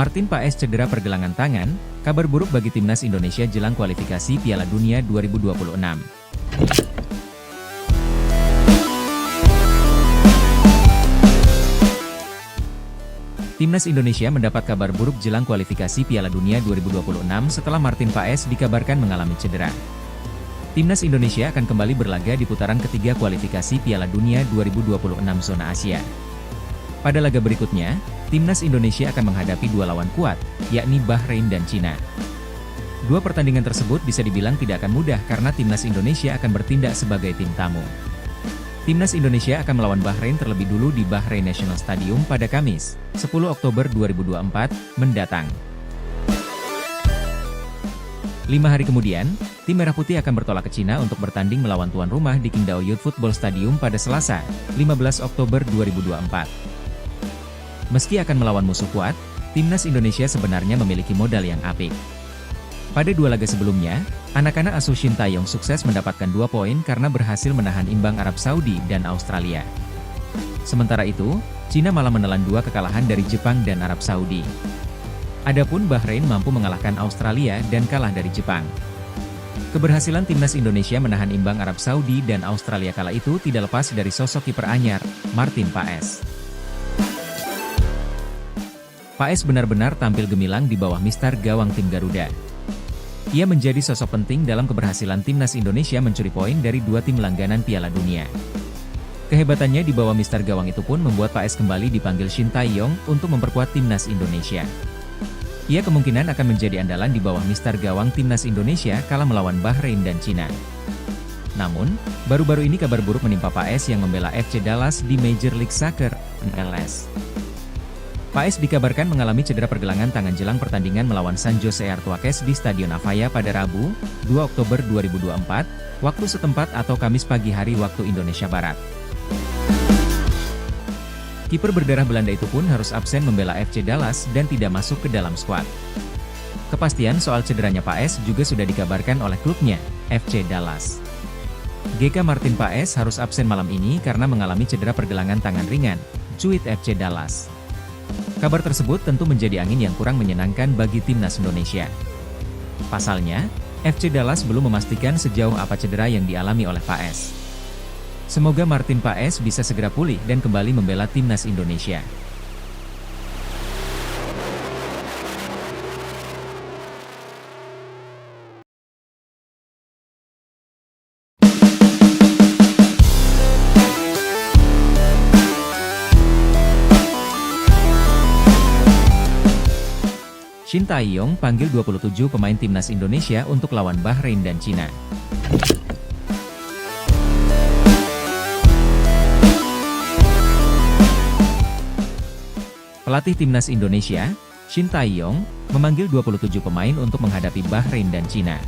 Martin Paes cedera pergelangan tangan, kabar buruk bagi timnas Indonesia jelang kualifikasi Piala Dunia 2026. Timnas Indonesia mendapat kabar buruk jelang kualifikasi Piala Dunia 2026 setelah Martin Paes dikabarkan mengalami cedera. Timnas Indonesia akan kembali berlaga di putaran ketiga kualifikasi Piala Dunia 2026 zona Asia. Pada laga berikutnya, Timnas Indonesia akan menghadapi dua lawan kuat, yakni Bahrain dan Cina. Dua pertandingan tersebut bisa dibilang tidak akan mudah karena Timnas Indonesia akan bertindak sebagai tim tamu. Timnas Indonesia akan melawan Bahrain terlebih dulu di Bahrain National Stadium pada Kamis, 10 Oktober 2024, mendatang. 5 hari kemudian, tim Merah Putih akan bertolak ke Cina untuk bertanding melawan tuan rumah di Qingdao Youth Football Stadium pada Selasa, 15 Oktober 2024. Meski akan melawan musuh kuat, Timnas Indonesia sebenarnya memiliki modal yang apik. Pada dua laga sebelumnya, anak-anak asuh Shin Tae-yong sukses mendapatkan 2 poin karena berhasil menahan imbang Arab Saudi dan Australia. Sementara itu, Cina malah menelan 2 kekalahan dari Jepang dan Arab Saudi. Adapun Bahrain mampu mengalahkan Australia dan kalah dari Jepang. Keberhasilan Timnas Indonesia menahan imbang Arab Saudi dan Australia kala itu tidak lepas dari sosok kiper anyar, Martin Paes. Paes benar-benar tampil gemilang di bawah mister gawang tim Garuda. Ia menjadi sosok penting dalam keberhasilan Timnas Indonesia mencuri poin dari 2 tim langganan Piala Dunia. Kehebatannya di bawah mister gawang itu pun membuat Paes kembali dipanggil Shin Tae-yong untuk memperkuat Timnas Indonesia. Ia kemungkinan akan menjadi andalan di bawah mister gawang Timnas Indonesia kala melawan Bahrain dan Cina. Namun, baru-baru ini kabar buruk menimpa Paes yang membela FC Dallas di Major League Soccer, MLS. Paes dikabarkan mengalami cedera pergelangan tangan jelang pertandingan melawan San Jose Earthquakes di Stadion Avaya pada Rabu, 2 Oktober 2024, waktu setempat atau Kamis pagi hari waktu Indonesia Barat. Kiper berdarah Belanda itu pun harus absen membela FC Dallas dan tidak masuk ke dalam skuad. Kepastian soal cederanya Paes juga sudah dikabarkan oleh klubnya, FC Dallas. GK Martin Paes harus absen malam ini karena mengalami cedera pergelangan tangan ringan, cuit FC Dallas. Kabar tersebut tentu menjadi angin yang kurang menyenangkan bagi Timnas Indonesia. Pasalnya, FC Dallas belum memastikan sejauh apa cedera yang dialami oleh Paes. Semoga Martin Paes bisa segera pulih dan kembali membela Timnas Indonesia. Shin Tae-yong panggil 27 pemain Timnas Indonesia untuk lawan Bahrain dan Cina. Pelatih Timnas Indonesia, Shin Tae-yong, memanggil 27 pemain untuk menghadapi Bahrain dan Cina.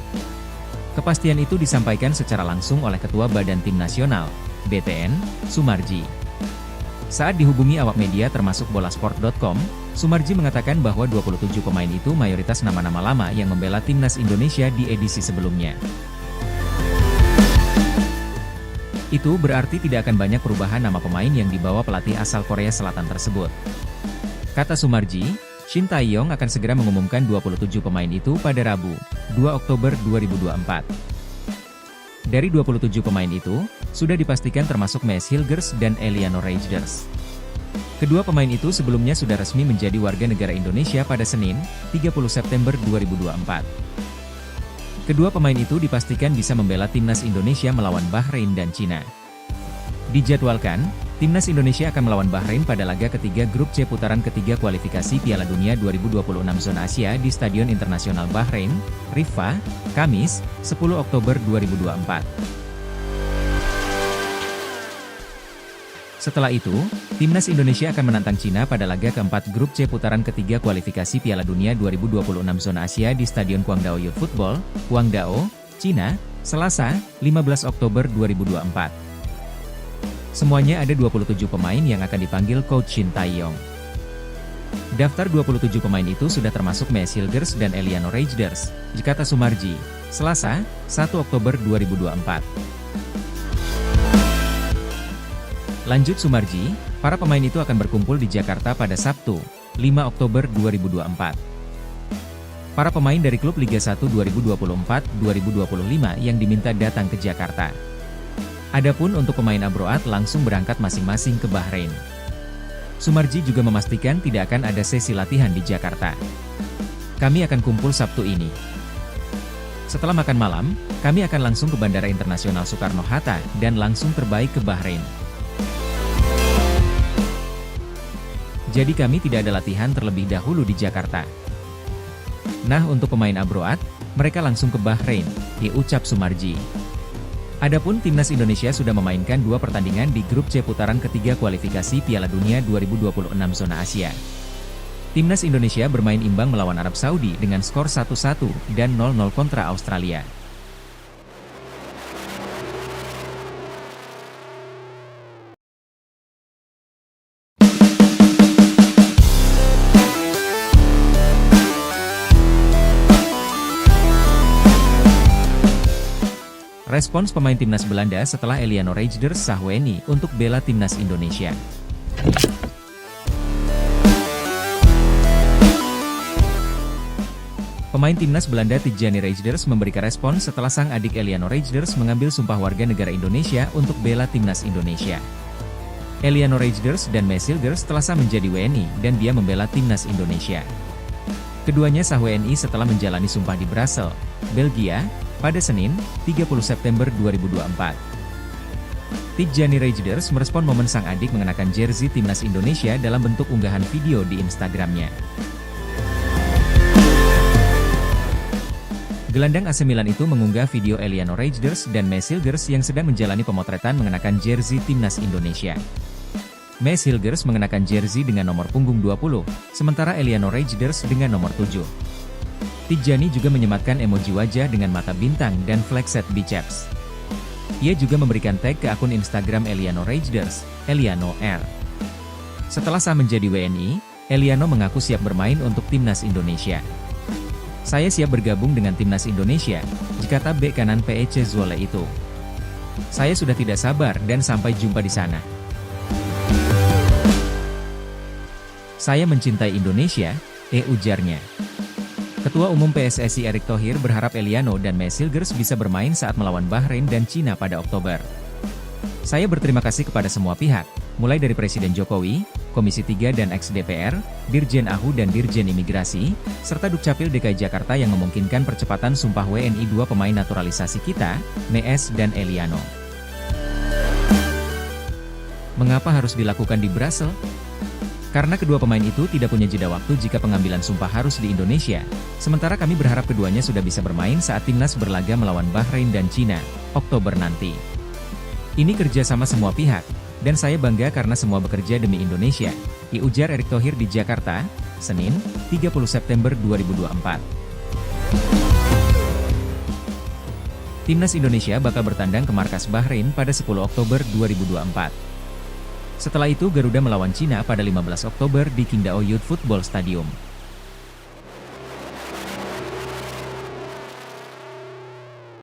Kepastian itu disampaikan secara langsung oleh Ketua Badan Tim Nasional, BTN, Sumarji. Saat dihubungi awak media termasuk bolasport.com, Sumarji mengatakan bahwa 27 pemain itu mayoritas nama-nama lama yang membela Timnas Indonesia di edisi sebelumnya. Itu berarti tidak akan banyak perubahan nama pemain yang dibawa pelatih asal Korea Selatan tersebut. Kata Sumarji, Shin Tae-yong akan segera mengumumkan 27 pemain itu pada Rabu, 2 Oktober 2024. Dari 27 pemain itu, sudah dipastikan termasuk Maes Hilgers dan Eliano Reijers. Kedua pemain itu sebelumnya sudah resmi menjadi warga negara Indonesia pada Senin, 30 September 2024. Kedua pemain itu dipastikan bisa membela Timnas Indonesia melawan Bahrain dan Cina. Dijadwalkan, Timnas Indonesia akan melawan Bahrain pada laga ketiga Grup C putaran ketiga kualifikasi Piala Dunia 2026 zona Asia di Stadion Internasional Bahrain, Riffa, Kamis, 10 Oktober 2024. Setelah itu, Timnas Indonesia akan menantang Cina pada laga keempat Grup C putaran ketiga kualifikasi Piala Dunia 2026 zona Asia di Stadion Qingdao Youth Football, Qingdao, Cina, Selasa, 15 Oktober 2024. Semuanya ada 27 pemain yang akan dipanggil Coach Shin Tae-yong. Daftar 27 pemain itu sudah termasuk Maes Hilgers dan Eliano Reijers, kata Sumarji, Selasa, 1 Oktober 2024. Lanjut Sumarji, para pemain itu akan berkumpul di Jakarta pada Sabtu, 5 Oktober 2024. Para pemain dari klub Liga 1 2024-2025 yang diminta datang ke Jakarta. Adapun untuk pemain Abroad langsung berangkat masing-masing ke Bahrain. Sumarji juga memastikan tidak akan ada sesi latihan di Jakarta. Kami akan kumpul Sabtu ini. Setelah makan malam, kami akan langsung ke Bandara Internasional Soekarno-Hatta dan langsung terbang ke Bahrain. Jadi kami tidak ada latihan terlebih dahulu di Jakarta. Nah untuk pemain Abroad, mereka langsung ke Bahrain, diucap Sumarji. Adapun timnas Indonesia sudah memainkan 2 pertandingan di grup C putaran ketiga kualifikasi Piala Dunia 2026 zona Asia. Timnas Indonesia bermain imbang melawan Arab Saudi dengan skor 1-1 dan 0-0 kontra Australia. Respons pemain timnas Belanda setelah Eliano Reijnders sah WNI untuk bela timnas Indonesia. Pemain timnas Belanda Tijjani Reijnders memberikan respon setelah sang adik Eliano Reijnders mengambil sumpah warga negara Indonesia untuk bela timnas Indonesia. Eliano Reijnders dan Mes Hilgers telah sah menjadi WNI dan dia membela timnas Indonesia. Keduanya sah WNI setelah menjalani sumpah di Brussels, Belgia, pada Senin, 30 September 2024. Tijjani Reijnders merespon momen sang adik mengenakan jersey timnas Indonesia dalam bentuk unggahan video di Instagramnya. Gelandang AC Milan itu mengunggah video Eliano Reijnders dan Mes Hilgers yang sedang menjalani pemotretan mengenakan jersey timnas Indonesia. Mes Hilgers mengenakan jersey dengan nomor punggung 20, sementara Eliano Reijnders dengan nomor 7. Tijjani juga menyematkan emoji wajah dengan mata bintang dan flexed biceps. Ia juga memberikan tag ke akun Instagram Eliano Reijnders, Eliano R. Setelah sah menjadi WNI, Eliano mengaku siap bermain untuk timnas Indonesia. Saya siap bergabung dengan timnas Indonesia, kata bek kanan PEC Zwolle itu. Saya sudah tidak sabar dan sampai jumpa di sana. Saya mencintai Indonesia, ujarnya. Ketua Umum PSSI Erick Thohir berharap Eliano dan Mes Hilgers bisa bermain saat melawan Bahrain dan Cina pada Oktober. Saya berterima kasih kepada semua pihak, mulai dari Presiden Jokowi, Komisi 3 dan ex-DPR, Dirjen AHU dan Dirjen Imigrasi, serta Dukcapil DKI Jakarta yang memungkinkan percepatan sumpah WNI 2 pemain naturalisasi kita, Mes dan Eliano. Mengapa harus dilakukan di Brussels? Karena kedua pemain itu tidak punya jeda waktu jika pengambilan sumpah harus di Indonesia, sementara kami berharap keduanya sudah bisa bermain saat timnas berlaga melawan Bahrain dan Cina, Oktober nanti. Ini kerjasama semua pihak, dan saya bangga karena semua bekerja demi Indonesia, ujar Erick Thohir di Jakarta, Senin, 30 September 2024. Timnas Indonesia bakal bertandang ke markas Bahrain pada 10 Oktober 2024. Setelah itu Garuda melawan Cina pada 15 Oktober di Qingdao Youth Football Stadium.